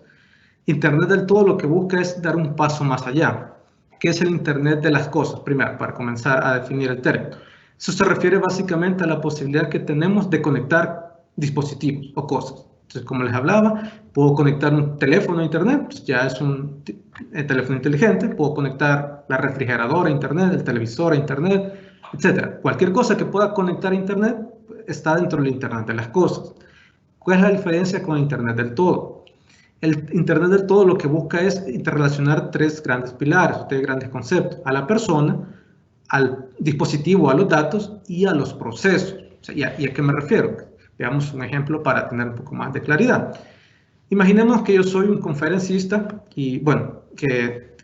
Internet del todo lo que busca es dar un paso más allá. ¿Qué es el Internet de las cosas? Primero, para comenzar a definir el término. Eso se refiere básicamente a la posibilidad que tenemos de conectar dispositivos o cosas. Entonces, como les hablaba, puedo conectar un teléfono a Internet, pues ya es un teléfono inteligente, puedo conectar la refrigeradora a Internet, el televisor a Internet, etc. Cualquier cosa que pueda conectar a Internet está dentro del Internet de las cosas. ¿Cuál es la diferencia con el Internet del todo? El Internet del todo lo que busca es interrelacionar tres grandes pilares, tres grandes conceptos: a la persona, al dispositivo, a los datos y a los procesos. O sea, ¿y a qué me refiero? Veamos un ejemplo para tener un poco más de claridad. Imaginemos que yo soy un conferencista y, bueno, que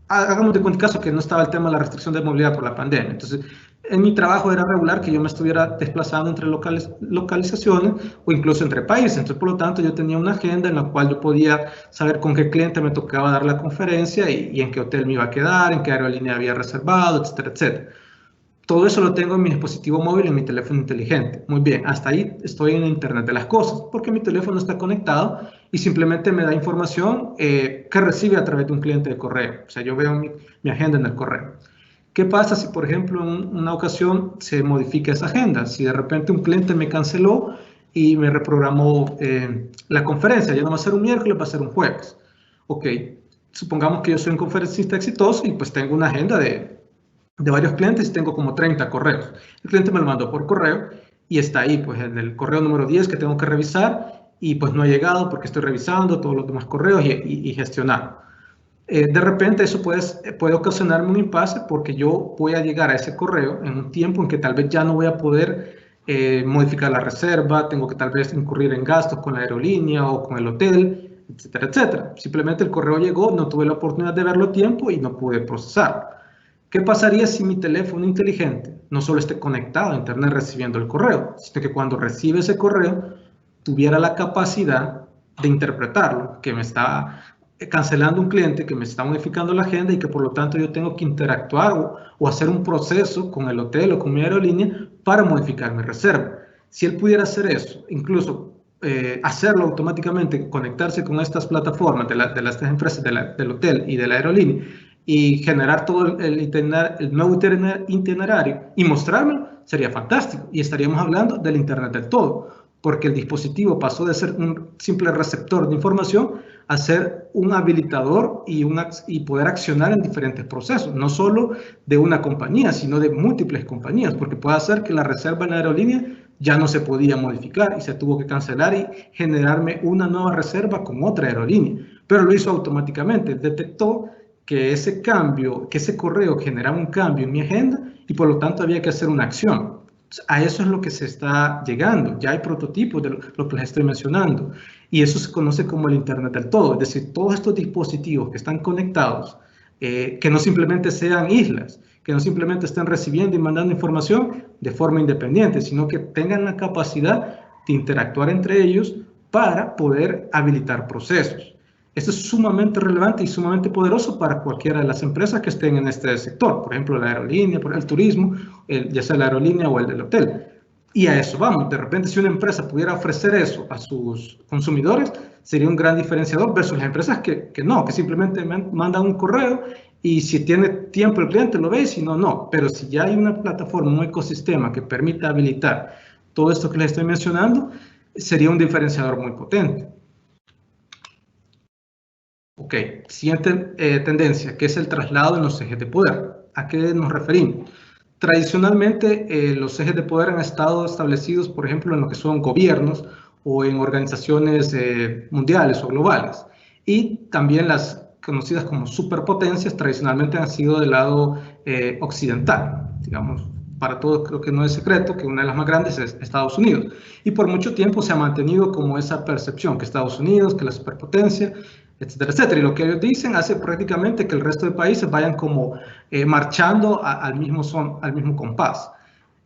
hagamos de cuenta caso que no estaba el tema de la restricción de movilidad por la pandemia. Entonces, en mi trabajo era regular que yo me estuviera desplazando entre localizaciones o incluso entre países. Entonces, por lo tanto, yo tenía una agenda en la cual yo podía saber con qué cliente me tocaba dar la conferencia y en qué hotel me iba a quedar, en qué aerolínea había reservado, etcétera, etcétera. Todo eso lo tengo en mi dispositivo móvil, en mi teléfono inteligente. Muy bien, hasta ahí estoy en Internet de las cosas, porque mi teléfono está conectado y simplemente me da información que recibe a través de un cliente de correo. O sea, yo veo mi agenda en el correo. ¿Qué pasa si, por ejemplo, en una ocasión se modifica esa agenda? Si de repente un cliente me canceló y me reprogramó la conferencia, ya no va a ser un miércoles, va a ser un jueves. Ok, supongamos que yo soy un conferencista exitoso y pues tengo una agenda de varios clientes y tengo como 30 correos. El cliente me lo mandó por correo y está ahí, pues en el correo número 10 que tengo que revisar y pues no ha llegado porque estoy revisando todos los demás correos y gestionar. De repente eso puede ocasionarme un impasse porque yo voy a llegar a ese correo en un tiempo en que tal vez ya no voy a poder modificar la reserva, tengo que tal vez incurrir en gastos con la aerolínea o con el hotel, etcétera, etcétera. Simplemente el correo llegó, no tuve la oportunidad de verlo a tiempo y no pude procesarlo. ¿Qué pasaría si mi teléfono inteligente no solo esté conectado a Internet recibiendo el correo, sino que cuando recibe ese correo tuviera la capacidad de interpretarlo, que me está cancelando un cliente, que me está modificando la agenda y que por lo tanto yo tengo que interactuar o hacer un proceso con el hotel o con mi aerolínea para modificar mi reserva? Si él pudiera hacer eso, incluso hacerlo automáticamente, conectarse con estas plataformas de las empresas del hotel y de la aerolínea, y generar todo el nuevo itinerario y mostrármelo, sería fantástico. Y estaríamos hablando del Internet del todo, porque el dispositivo pasó de ser un simple receptor de información a ser un habilitador y poder accionar en diferentes procesos, no solo de una compañía, sino de múltiples compañías, porque puede hacer que la reserva en la aerolínea ya no se podía modificar y se tuvo que cancelar y generarme una nueva reserva con otra aerolínea, pero lo hizo automáticamente, detectó que ese cambio, que ese correo generaba un cambio en mi agenda y por lo tanto había que hacer una acción. A eso es lo que se está llegando. Ya hay prototipos de lo que les estoy mencionando y eso se conoce como el Internet del todo. Es decir, todos estos dispositivos que están conectados, que no simplemente sean islas, que no simplemente estén recibiendo y mandando información de forma independiente, sino que tengan la capacidad de interactuar entre ellos para poder habilitar procesos. Esto es sumamente relevante y sumamente poderoso para cualquiera de las empresas que estén en este sector, por ejemplo, la aerolínea, el turismo, ya sea la aerolínea o el del hotel. Y a eso vamos. De repente, si una empresa pudiera ofrecer eso a sus consumidores, sería un gran diferenciador versus las empresas que no, que simplemente mandan un correo y si tiene tiempo el cliente lo ve, si no, no. Pero si ya hay una plataforma, un ecosistema que permita habilitar todo esto que les estoy mencionando, sería un diferenciador muy potente. Ok, siguiente tendencia, que es el traslado en los ejes de poder. ¿A qué nos referimos? Tradicionalmente, los ejes de poder han estado establecidos, por ejemplo, en lo que son gobiernos o en organizaciones mundiales o globales. Y también las conocidas como superpotencias tradicionalmente han sido del lado occidental. Digamos, para todos creo que no es secreto que una de las más grandes es Estados Unidos. Y por mucho tiempo se ha mantenido como esa percepción que Estados Unidos, que la superpotencia, etcétera, etcétera. Y lo que ellos dicen hace prácticamente que el resto de países vayan como marchando al mismo compás.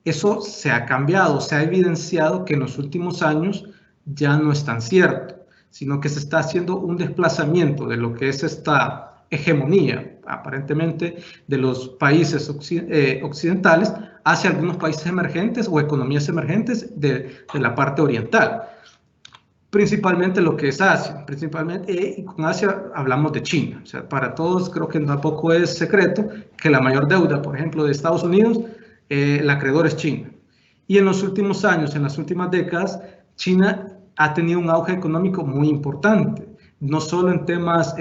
Eso se ha cambiado, se ha evidenciado que en los últimos años ya no es tan cierto, sino que se está haciendo un desplazamiento de lo que es esta hegemonía, aparentemente, de los países occidentales hacia algunos países emergentes o economías emergentes de la parte oriental. Principalmente lo que es Asia, y con Asia hablamos de China. O sea, para todos creo que tampoco es secreto que la mayor deuda, por ejemplo, de Estados Unidos, el acreedor es China. Y en los últimos años, en las últimas décadas, China ha tenido un auge económico muy importante, no solo en temas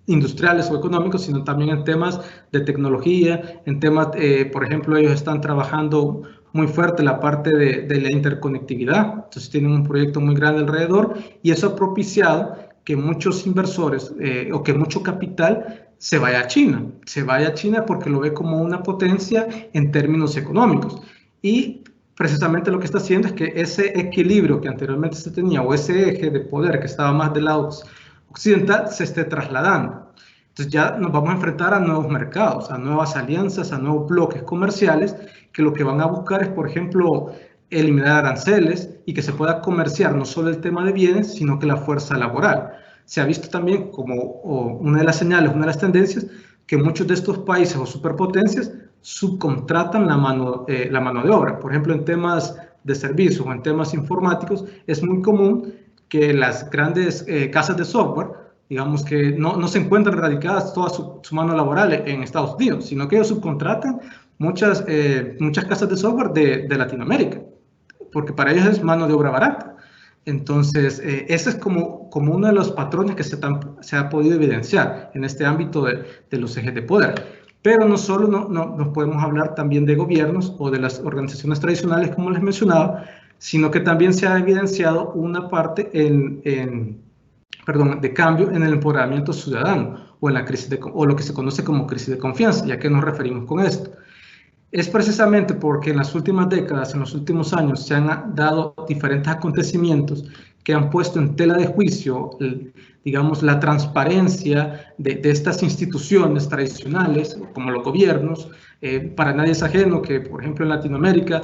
industriales o económicos, sino también en temas de tecnología, en temas, por ejemplo, ellos están trabajando muy fuerte la parte de la interconectividad, entonces tienen un proyecto muy grande alrededor y eso ha propiciado que muchos inversores o que mucho capital se vaya a China porque lo ve como una potencia en términos económicos. Y precisamente lo que está haciendo es que ese equilibrio que anteriormente se tenía, o ese eje de poder que estaba más del lado occidental, se esté trasladando. Entonces ya nos vamos a enfrentar a nuevos mercados, a nuevas alianzas, a nuevos bloques comerciales que lo que van a buscar es, por ejemplo, eliminar aranceles y que se pueda comerciar no solo el tema de bienes, sino que la fuerza laboral. Se ha visto también como una de las señales, una de las tendencias, que muchos de estos países o superpotencias subcontratan la mano de obra. Por ejemplo, en temas de servicios o en temas informáticos, es muy común que las grandes casas de software, digamos que no se encuentran radicadas toda su mano laboral en Estados Unidos, sino que ellos subcontratan muchas casas de software de Latinoamérica, porque para ellos es mano de obra barata. Entonces, ese es como uno de los patrones que se ha podido evidenciar en este ámbito de los ejes de poder. Pero no solo nos podemos hablar también de gobiernos o de las organizaciones tradicionales, como les mencionaba, sino que también se ha evidenciado una parte de cambio en el empoderamiento ciudadano o en la crisis o lo que se conoce como crisis de confianza. ¿Y a qué nos referimos con esto? Es precisamente porque en las últimas décadas, en los últimos años, se han dado diferentes acontecimientos que han puesto en tela de juicio, digamos, la transparencia de estas instituciones tradicionales, como los gobiernos. Para nadie es ajeno que, por ejemplo, en Latinoamérica,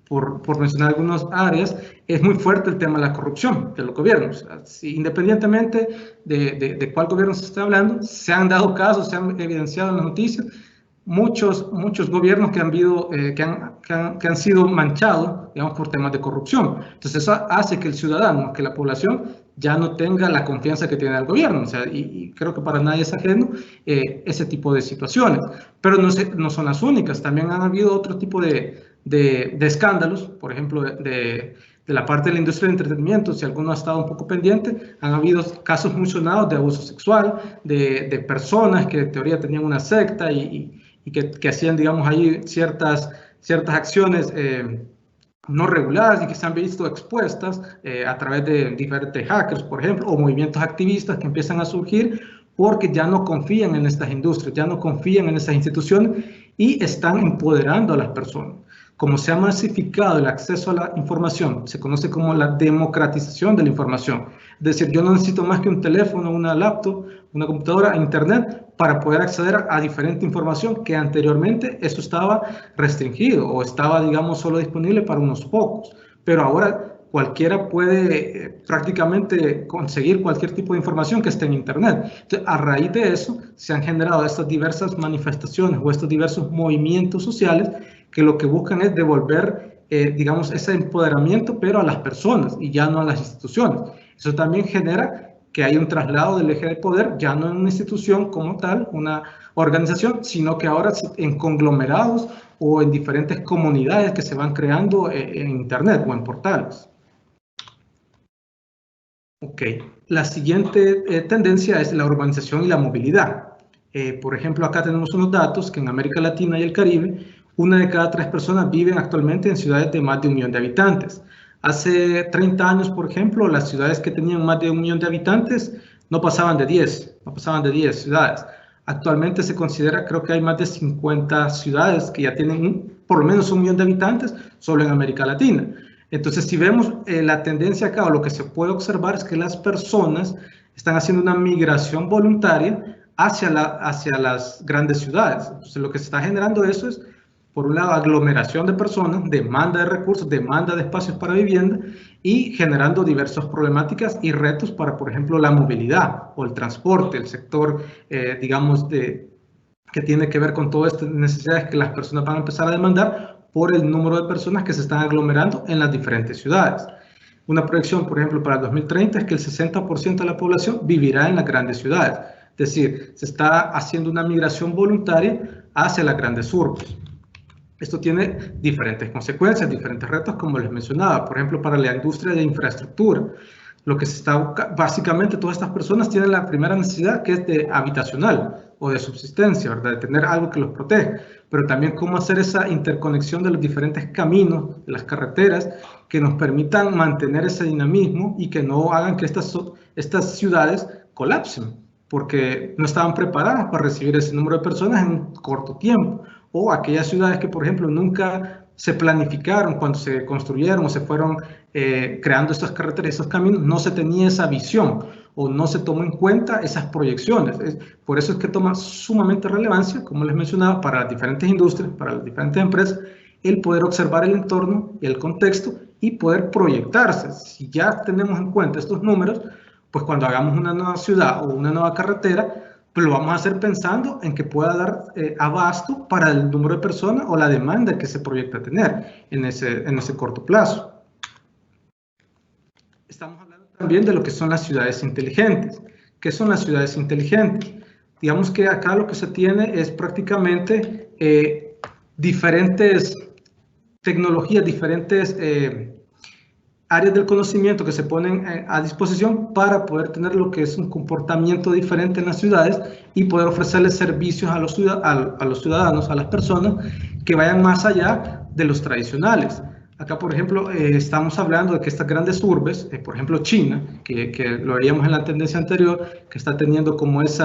por mencionar algunas áreas, es muy fuerte el tema de la corrupción de los gobiernos. Independientemente de cuál gobierno se esté hablando, se han dado casos, se han evidenciado en las noticias, muchos gobiernos que han sido manchados, digamos, por temas de corrupción. Entonces eso hace que el ciudadano, que la población ya no tenga la confianza que tiene el gobierno. O sea, y creo que para nadie es ajeno ese tipo de situaciones. Pero no son las únicas. También han habido otro tipo de escándalos, por ejemplo, de la parte de la industria de entretenimiento. Si alguno ha estado un poco pendiente, han habido casos muy sonados de abuso sexual, de personas que en teoría tenían una secta y que hacían, digamos, ahí ciertas acciones no reguladas y que se han visto expuestas a través de diferentes hackers, por ejemplo, o movimientos activistas que empiezan a surgir porque ya no confían en estas industrias, ya no confían en estas instituciones y están empoderando a las personas. Como se ha masificado el acceso a la información, se conoce como la democratización de la información. Es decir, yo no necesito más que un teléfono, una laptop, una computadora, internet, para poder acceder a diferente información que anteriormente eso estaba restringido o estaba, digamos, solo disponible para unos pocos. Pero ahora cualquiera puede prácticamente conseguir cualquier tipo de información que esté en internet. Entonces, a raíz de eso se han generado estas diversas manifestaciones o estos diversos movimientos sociales que lo que buscan es devolver, digamos, ese empoderamiento, pero a las personas y ya no a las instituciones. Eso también genera que hay un traslado del eje de poder, ya no en una institución como tal, una organización, sino que ahora en conglomerados o en diferentes comunidades que se van creando en internet o en portales. Ok, la siguiente tendencia es la urbanización y la movilidad. Por ejemplo, acá tenemos unos datos que en América Latina y el Caribe, 1 de cada 3 personas viven actualmente en ciudades de más de 1 millón de habitantes. Hace 30 años, por ejemplo, las ciudades que tenían más de 1 millón de habitantes no pasaban de 10 ciudades. Actualmente se considera, creo que hay más de 50 ciudades que ya tienen por lo menos 1 millón de habitantes solo en América Latina. Entonces, si vemos la tendencia acá, o lo que se puede observar es que las personas están haciendo una migración voluntaria hacia las grandes ciudades. Entonces, lo que se está generando eso es, por un lado, aglomeración de personas, demanda de recursos, demanda de espacios para vivienda y generando diversas problemáticas y retos para, por ejemplo, la movilidad o el transporte, el sector, digamos, que tiene que ver con todas estas necesidades que las personas van a empezar a demandar por el número de personas que se están aglomerando en las diferentes ciudades. Una proyección, por ejemplo, para el 2030 es que el 60% de la población vivirá en las grandes ciudades. Es decir, se está haciendo una migración voluntaria hacia las grandes urbes. Esto tiene diferentes consecuencias, diferentes retos, como les mencionaba. Por ejemplo, para la industria de infraestructura, lo que se está buscando, básicamente todas estas personas tienen la primera necesidad, que es de habitacional o de subsistencia, ¿verdad? De tener algo que los protege, pero también cómo hacer esa interconexión de los diferentes caminos, de las carreteras, que nos permitan mantener ese dinamismo y que no hagan que estas ciudades colapsen, porque no estaban preparadas para recibir ese número de personas en un corto tiempo. O aquellas ciudades que, por ejemplo, nunca se planificaron, cuando se construyeron o se fueron creando estas carreteras, esos caminos, no se tenía esa visión o no se tomó en cuenta esas proyecciones. Por eso es que toma sumamente relevancia, como les mencionaba, para las diferentes industrias, para las diferentes empresas, el poder observar el entorno y el contexto y poder proyectarse. Si ya tenemos en cuenta estos números, pues cuando hagamos una nueva ciudad o una nueva carretera, pues lo vamos a hacer pensando en que pueda dar abasto para el número de personas o la demanda que se proyecta tener en ese corto plazo. Estamos hablando también de lo que son las ciudades inteligentes. ¿Qué son las ciudades inteligentes? Digamos que acá lo que se tiene es prácticamente diferentes tecnologías, diferentes áreas del conocimiento que se ponen a disposición para poder tener lo que es un comportamiento diferente en las ciudades y poder ofrecerles servicios a los ciudadanos, a las personas que vayan más allá de los tradicionales. Acá, por ejemplo, estamos hablando de que estas grandes urbes, por ejemplo China, que lo veíamos en la tendencia anterior, que está teniendo como ese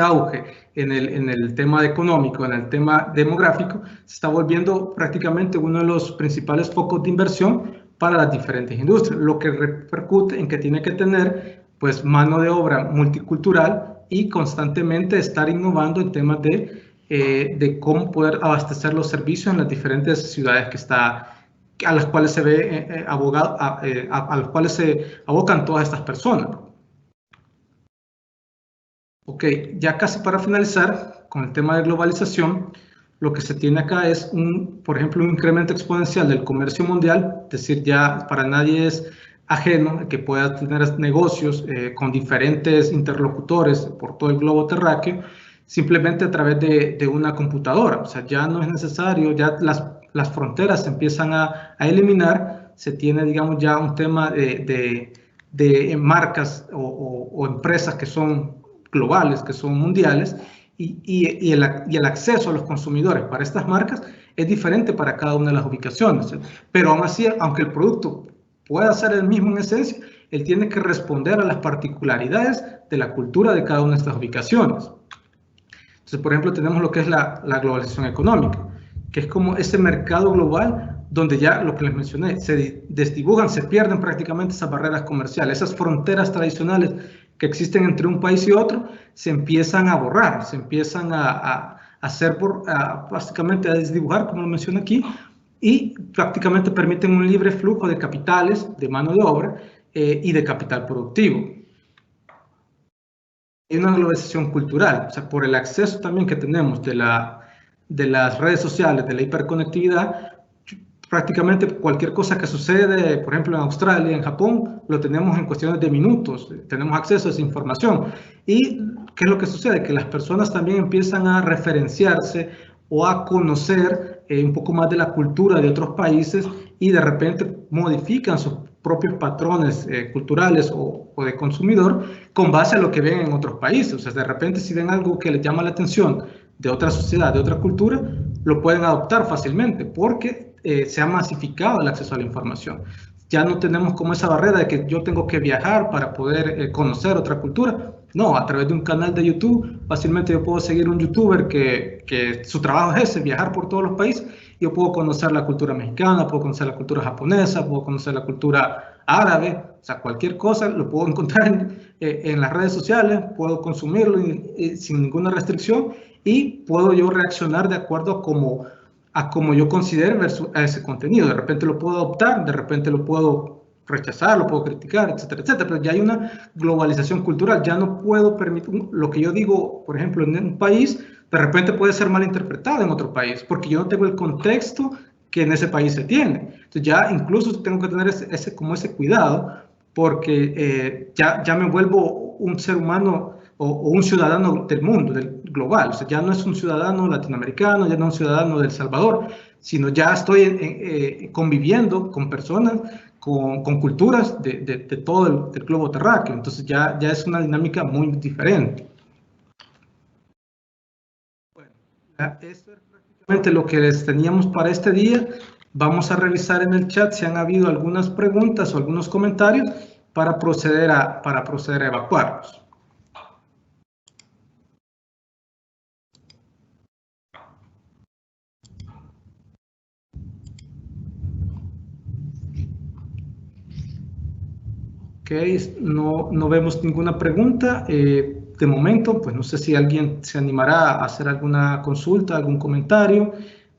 auge en el tema económico, en el tema demográfico, se está volviendo prácticamente uno de los principales focos de inversión para las diferentes industrias, lo que repercute en que tiene que tener pues mano de obra multicultural y constantemente estar innovando en temas de cómo poder abastecer los servicios en las diferentes ciudades a las cuales se ve a las cuales se abocan todas estas personas. Ok, ya casi para finalizar con el tema de globalización, lo que se tiene acá es, por ejemplo, un incremento exponencial del comercio mundial, es decir, ya para nadie es ajeno que pueda tener negocios con diferentes interlocutores por todo el globo terráqueo, simplemente a través de una computadora. O sea, ya no es necesario, ya las fronteras se empiezan a eliminar, se tiene, digamos, ya un tema de marcas o empresas que son globales, que son mundiales, y el acceso a los consumidores para estas marcas es diferente para cada una de las ubicaciones. Pero aún así, aunque el producto pueda ser el mismo en esencia, él tiene que responder a las particularidades de la cultura de cada una de estas ubicaciones. Entonces, por ejemplo, tenemos lo que es la globalización económica, que es como ese mercado global donde ya lo que les mencioné, se desdibujan, se pierden prácticamente esas barreras comerciales, esas fronteras tradicionales que existen entre un país y otro, se empiezan a borrar, se empiezan a básicamente a desdibujar, como lo menciono aquí, y prácticamente permiten un libre flujo de capitales, de mano de obra y de capital productivo. Hay una globalización cultural, o sea, por el acceso también que tenemos de las redes sociales, de la hiperconectividad, prácticamente cualquier cosa que sucede, por ejemplo, en Australia, en Japón, lo tenemos en cuestiones de minutos, tenemos acceso a esa información. ¿Y qué es lo que sucede? Que las personas también empiezan a referenciarse o a conocer un poco más de la cultura de otros países y de repente modifican sus propios patrones culturales o de consumidor con base a lo que ven en otros países. O sea, de repente si ven algo que les llama la atención de otra sociedad, de otra cultura, lo pueden adoptar fácilmente porque se ha masificado el acceso a la información. Ya no tenemos como esa barrera de que yo tengo que viajar para poder conocer otra cultura. No, a través de un canal de YouTube, fácilmente yo puedo seguir un youtuber que su trabajo es ese, viajar por todos los países. Yo puedo conocer la cultura mexicana, puedo conocer la cultura japonesa, puedo conocer la cultura árabe, o sea, cualquier cosa lo puedo encontrar en las redes sociales, puedo consumirlo sin ninguna restricción y puedo yo reaccionar de acuerdo a como yo considere a ese contenido. De repente lo puedo adoptar, de repente lo puedo rechazar, lo puedo criticar, etcétera, etcétera, pero ya hay una globalización cultural, ya no puedo permitir, lo que yo digo, por ejemplo, en un país, de repente puede ser mal interpretado en otro país, porque yo no tengo el contexto que en ese país se tiene. Entonces ya incluso tengo que tener ese cuidado, porque ya me vuelvo un ser humano o un ciudadano del mundo, del global. O sea, ya no es un ciudadano latinoamericano, ya no es un ciudadano de El Salvador, sino ya estoy conviviendo con personas, con culturas de todo el globo terráqueo. Entonces ya es una dinámica muy diferente. Bueno, esto es prácticamente lo que les teníamos para este día. Vamos a revisar en el chat si han habido algunas preguntas o algunos comentarios para proceder a evacuarlos. Ok, no vemos ninguna pregunta. De momento, pues no sé si alguien se animará a hacer alguna consulta, algún comentario.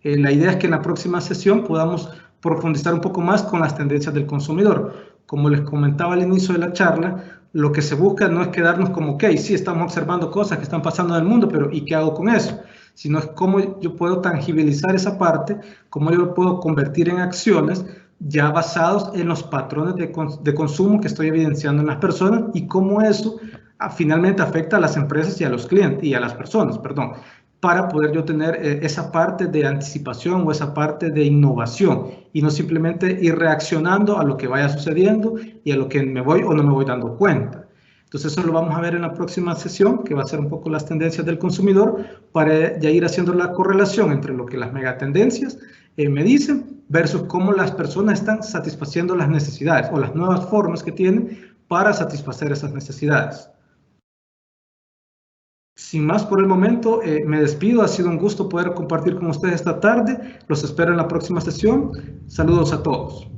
La idea es que en la próxima sesión podamos profundizar un poco más con las tendencias del consumidor. Como les comentaba al inicio de la charla, lo que se busca no es quedarnos como, ok, sí, estamos observando cosas que están pasando en el mundo, pero ¿y qué hago con eso? Sino es cómo yo puedo tangibilizar esa parte, cómo yo lo puedo convertir en acciones ya basados en los patrones de consumo que estoy evidenciando en las personas y cómo eso finalmente afecta a las empresas y a los clientes y a las personas, perdón, para poder yo tener esa parte de anticipación o esa parte de innovación y no simplemente ir reaccionando a lo que vaya sucediendo y a lo que me voy o no me voy dando cuenta. Entonces eso lo vamos a ver en la próxima sesión, que va a ser un poco las tendencias del consumidor, para ya ir haciendo la correlación entre lo que las megatendencias me dicen versus cómo las personas están satisfaciendo las necesidades o las nuevas formas que tienen para satisfacer esas necesidades. Sin más por el momento, me despido. Ha sido un gusto poder compartir con ustedes esta tarde. Los espero en la próxima sesión. Saludos a todos.